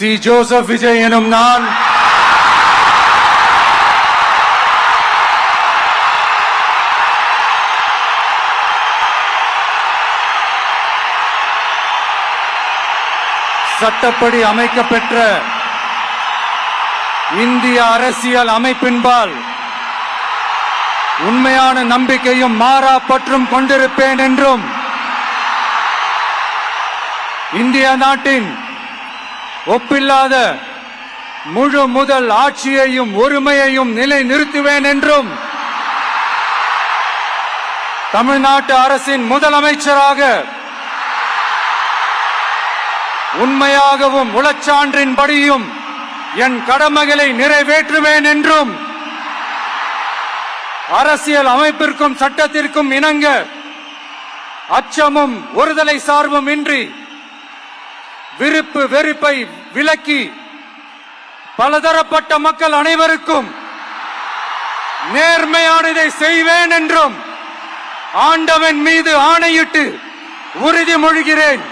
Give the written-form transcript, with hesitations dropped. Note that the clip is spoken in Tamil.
சி ஜோசப் விஜய் எனும் நான் சட்டப்படி அமைக்கப்பெற்ற இந்திய அரசியல் அமைப்பின்பால் உண்மையான நம்பிக்கையும் மாறா பற்றும் கொண்டிருப்பேன் என்றும் இந்திய நாட்டின் ஒப்பில்லாத முழு முதல் ஆட்சியையும் ஒருமையையும் நிலைநிறுத்துவேன் என்றும் தமிழ்நாட்டு அரசின் முதலமைச்சராக உண்மையாகவும் உளச்சான்றின்படியும் என் கடமைகளை நிறைவேற்றுவேன் என்றும் அரசியல் அமைப்பிற்கும் சட்டத்திற்கும் இணங்க அச்சமும் ஒருதலை சார்பும் இன்றி விருப்பு வெறுப்பை விலக்கி பலதரப்பட்ட மக்கள் அனைவருக்கும் நேர்மையானதை செய்வேன் என்றும் ஆண்டவன் மீது ஆணையிட்டு உறுதிமொழிகிறேன்.